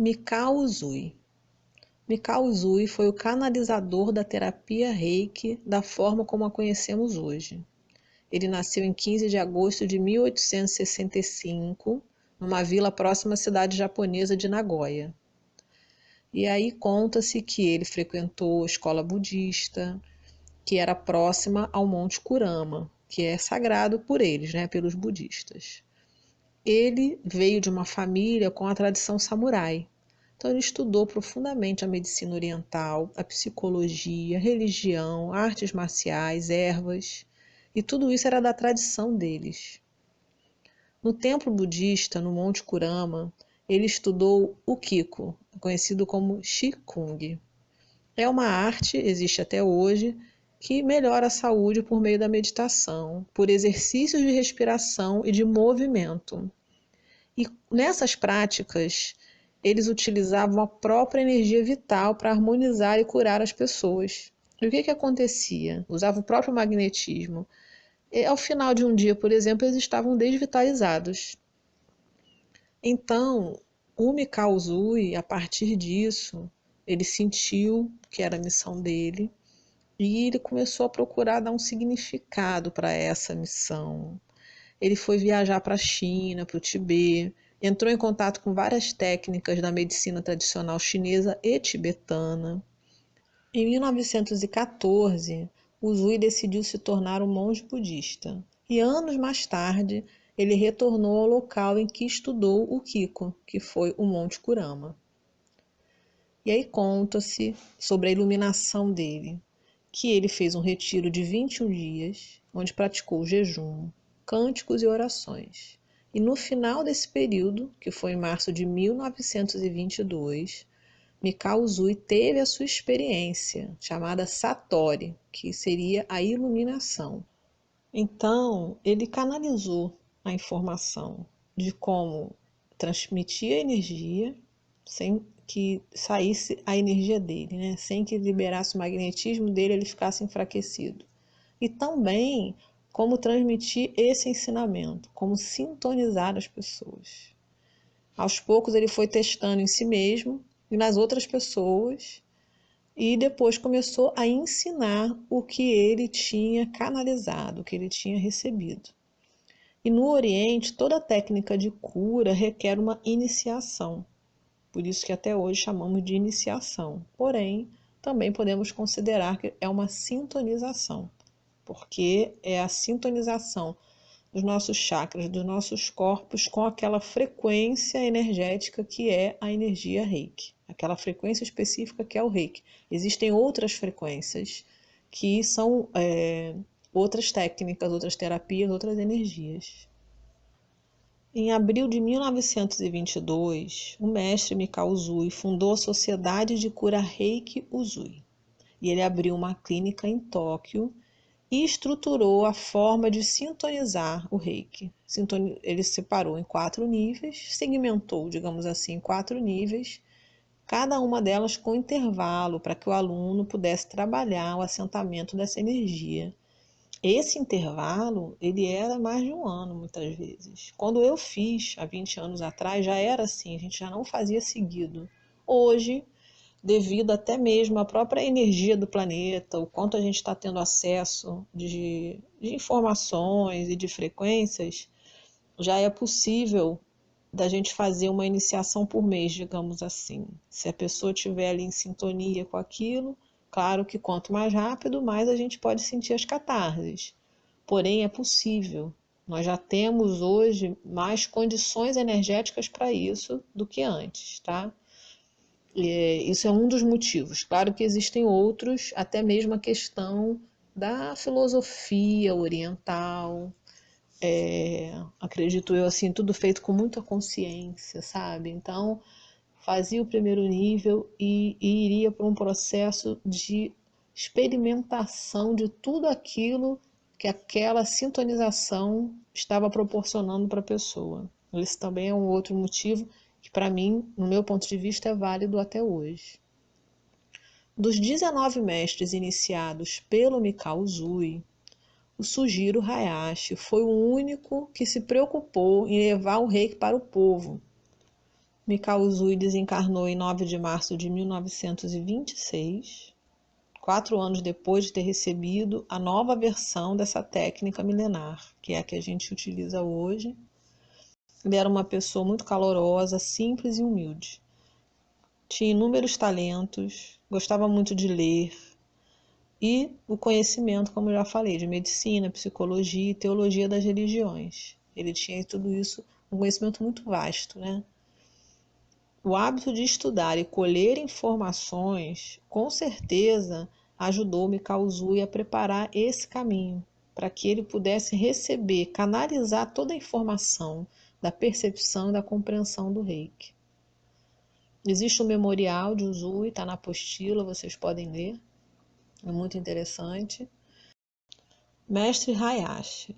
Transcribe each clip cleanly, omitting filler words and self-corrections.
Mikao Usui. Mikao Usui foi o canalizador da terapia Reiki da forma como a conhecemos hoje. Ele nasceu em 15 de agosto de 1865, numa vila próxima à cidade japonesa de Nagoya. E aí conta-se que ele frequentou a escola budista, que era próxima ao Monte Kurama, que é sagrado por eles, né, pelos budistas. Ele veio de uma família com a tradição samurai. Então ele estudou profundamente a medicina oriental, a psicologia, religião, artes marciais, ervas, e tudo isso era da tradição deles. No templo budista, no Monte Kurama, ele estudou o Kiko, conhecido como Qigong. É uma arte, existe até hoje, que melhora a saúde por meio da meditação, por exercícios de respiração e de movimento. E nessas práticas, eles utilizavam a própria energia vital para harmonizar e curar as pessoas. E o que acontecia? Usavam o próprio magnetismo. E, ao final de um dia, por exemplo, eles estavam desvitalizados. Então, o Mikao Usui, a partir disso, ele sentiu que era a missão dele e ele começou a procurar dar um significado para essa missão. Ele foi viajar para a China, para o Tibete, entrou em contato com várias técnicas da medicina tradicional chinesa e tibetana. Em 1914, Usui decidiu se tornar um monge budista e anos mais tarde ele retornou ao local em que estudou o Kiko, que foi o Monte Kurama. E aí conta-se sobre a iluminação dele, que ele fez um retiro de 21 dias, onde praticou jejum, cânticos e orações. E no final desse período, que foi em março de 1922, Mikao Usui teve a sua experiência, chamada Satori, que seria a iluminação. Então, ele canalizou a informação de como transmitir a energia sem que saísse a energia dele, né? Sem que liberasse o magnetismo dele, ele ficasse enfraquecido. E também como transmitir esse ensinamento, como sintonizar as pessoas. Aos poucos ele foi testando em si mesmo e nas outras pessoas, e depois começou a ensinar o que ele tinha canalizado, o que ele tinha recebido. E no Oriente, toda técnica de cura requer uma iniciação. Por isso que até hoje chamamos de iniciação. Porém, também podemos considerar que é uma sintonização, porque é a sintonização dos nossos chakras, dos nossos corpos com aquela frequência energética que é a energia Reiki, aquela frequência específica que é o Reiki. Existem outras frequências que são outras técnicas, outras terapias, outras energias. Em abril de 1922, o mestre Mikao Usui fundou a Sociedade de Cura Reiki Usui, e ele abriu uma clínica em Tóquio e estruturou a forma de sintonizar o Reiki. Ele separou em 4 níveis, segmentou, digamos assim, em 4 níveis, cada uma delas com intervalo para que o aluno pudesse trabalhar o assentamento dessa energia. Esse intervalo, ele era mais de um ano, muitas vezes. Quando eu fiz, há 20 anos atrás, já era assim, a gente já não fazia seguido. Hoje, devido até mesmo à própria energia do planeta, o quanto a gente está tendo acesso de informações e de frequências, já é possível da gente fazer uma iniciação por mês, digamos assim. Se a pessoa estiver ali em sintonia com aquilo, claro que quanto mais rápido, mais a gente pode sentir as catarses. Porém, é possível. Nós já temos hoje mais condições energéticas para isso do que antes, tá? Isso é um dos motivos. Claro que existem outros, até mesmo a questão da filosofia oriental, acredito eu, assim, tudo feito com muita consciência, sabe? Então, fazia o primeiro nível e iria para um processo de experimentação de tudo aquilo que aquela sintonização estava proporcionando para a pessoa. Esse também é um outro motivo que, para mim, no meu ponto de vista, é válido até hoje. Dos 19 mestres iniciados pelo Mikao Usui, o Sujiro Hayashi foi o único que se preocupou em levar o reiki para o povo. Mikao Uzui desencarnou em 9 de março de 1926, 4 anos depois de ter recebido a nova versão dessa técnica milenar, que é a que a gente utiliza hoje. Ele era uma pessoa muito calorosa, simples e humilde. Tinha inúmeros talentos, gostava muito de ler e o conhecimento, como eu já falei, de medicina, psicologia e teologia das religiões. Ele tinha tudo isso, um conhecimento muito vasto, né? O hábito de estudar e colher informações, com certeza, ajudou Mikao Uzui a preparar esse caminho, para que ele pudesse receber, canalizar toda a informação da percepção e da compreensão do Reiki. Existe um memorial de Uzui, está na apostila, vocês podem ler, é muito interessante. Mestre Hayashi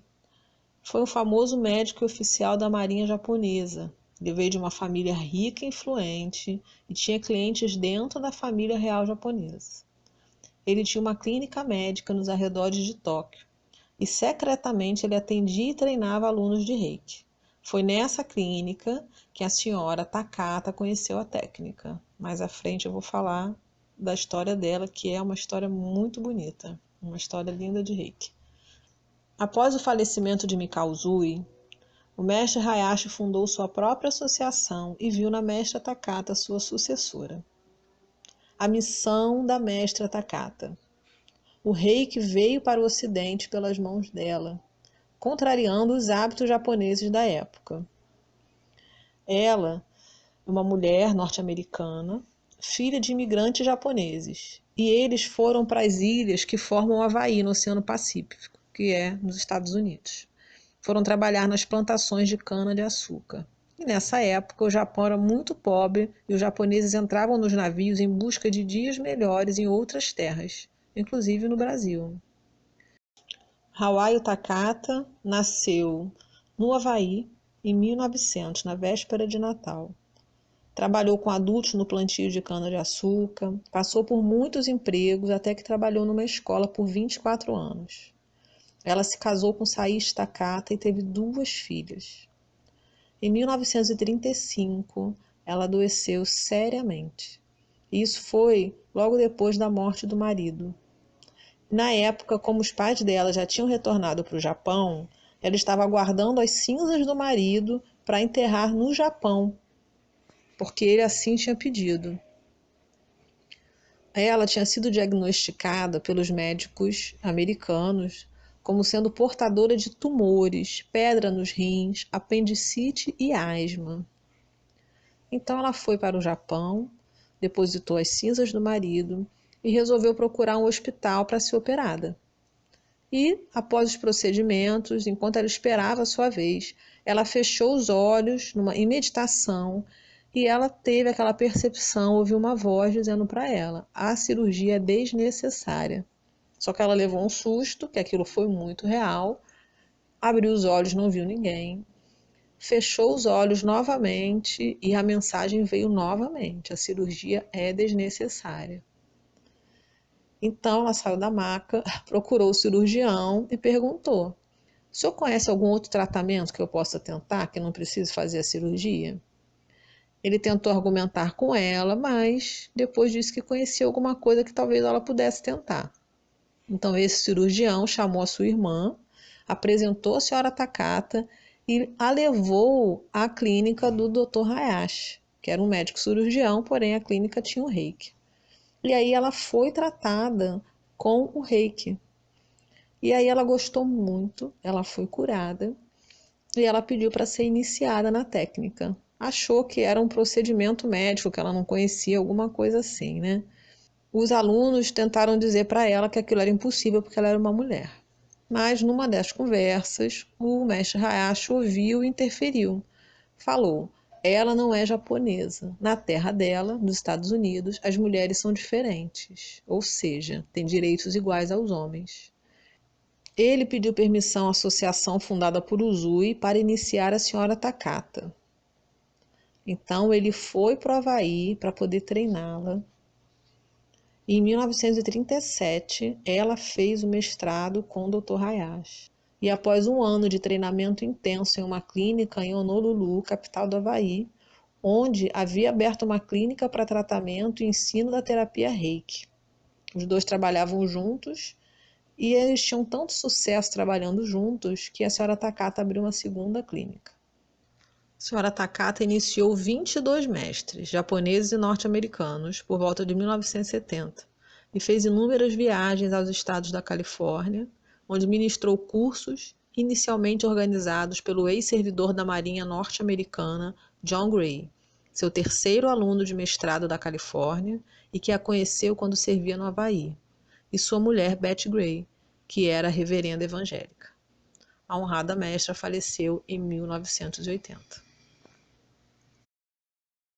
foi um famoso médico oficial da Marinha Japonesa. Ele veio de uma família rica e influente e tinha clientes dentro da família real japonesa. Ele tinha uma clínica médica nos arredores de Tóquio e secretamente ele atendia e treinava alunos de Reiki. Foi nessa clínica que a senhora Takata conheceu a técnica. Mais à frente eu vou falar da história dela, que é uma história muito bonita, uma história linda de Reiki. Após o falecimento de Mikao Uzui, o mestre Hayashi fundou sua própria associação e viu na mestra Takata sua sucessora. A missão da mestra Takata. O Reiki veio para o Ocidente pelas mãos dela, contrariando os hábitos japoneses da época. Ela é uma mulher norte-americana, filha de imigrantes japoneses, e eles foram para as ilhas que formam o Havaí, no Oceano Pacífico, que é nos Estados Unidos. Foram trabalhar nas plantações de cana-de-açúcar. E nessa época o Japão era muito pobre e os japoneses entravam nos navios em busca de dias melhores em outras terras, inclusive no Brasil. Hawayo Takata nasceu no Havaí em 1900, na véspera de Natal. Trabalhou com adultos no plantio de cana-de-açúcar, passou por muitos empregos até que trabalhou numa escola por 24 anos. Ela se casou com Saishi Takata e teve 2 filhas. Em 1935, ela adoeceu seriamente. Isso foi logo depois da morte do marido. Na época, como os pais dela já tinham retornado para o Japão, ela estava aguardando as cinzas do marido para enterrar no Japão, porque ele assim tinha pedido. Ela tinha sido diagnosticada pelos médicos americanos como sendo portadora de tumores, pedra nos rins, apendicite e asma. Então ela foi para o Japão, depositou as cinzas do marido e resolveu procurar um hospital para ser operada. E, após os procedimentos, enquanto ela esperava a sua vez, ela fechou os olhos em meditação e ela teve aquela percepção, ouviu uma voz dizendo para ela: a cirurgia é desnecessária. Só que ela levou um susto, que aquilo foi muito real, abriu os olhos, não viu ninguém, fechou os olhos novamente e a mensagem veio novamente: a cirurgia é desnecessária. Então ela saiu da maca, procurou o cirurgião e perguntou: o senhor conhece algum outro tratamento que eu possa tentar, que não precise fazer a cirurgia? Ele tentou argumentar com ela, mas depois disse que conhecia alguma coisa que talvez ela pudesse tentar. Então esse cirurgião chamou a sua irmã, apresentou a senhora Takata e a levou à clínica do Dr. Hayashi, que era um médico cirurgião, porém a clínica tinha o Reiki. E aí ela foi tratada com o Reiki. E aí ela gostou muito, ela foi curada e ela pediu para ser iniciada na técnica. Achou que era um procedimento médico, que ela não conhecia, alguma coisa assim, né? Os alunos tentaram dizer para ela que aquilo era impossível porque ela era uma mulher. Mas numa das conversas, o mestre Hayashi ouviu e interferiu. Falou: ela não é japonesa. Na terra dela, nos Estados Unidos, as mulheres são diferentes, ou seja, têm direitos iguais aos homens. Ele pediu permissão à associação fundada por Uzui para iniciar a senhora Takata. Então ele foi para o Havaí para poder treiná-la. Em 1937, ela fez o mestrado com o Dr. Hayashi. E após um ano de treinamento intenso em uma clínica em Honolulu, capital do Havaí, onde havia aberto uma clínica para tratamento e ensino da terapia Reiki. Os dois trabalhavam juntos e eles tinham tanto sucesso trabalhando juntos que a senhora Takata abriu uma segunda clínica. A senhora Takata iniciou 22 mestres, japoneses e norte-americanos, por volta de 1970, e fez inúmeras viagens aos estados da Califórnia, onde ministrou cursos inicialmente organizados pelo ex-servidor da Marinha norte-americana John Gray, seu terceiro aluno de mestrado da Califórnia e que a conheceu quando servia no Havaí, e sua mulher Betty Gray, que era reverenda evangélica. A honrada mestra faleceu em 1980.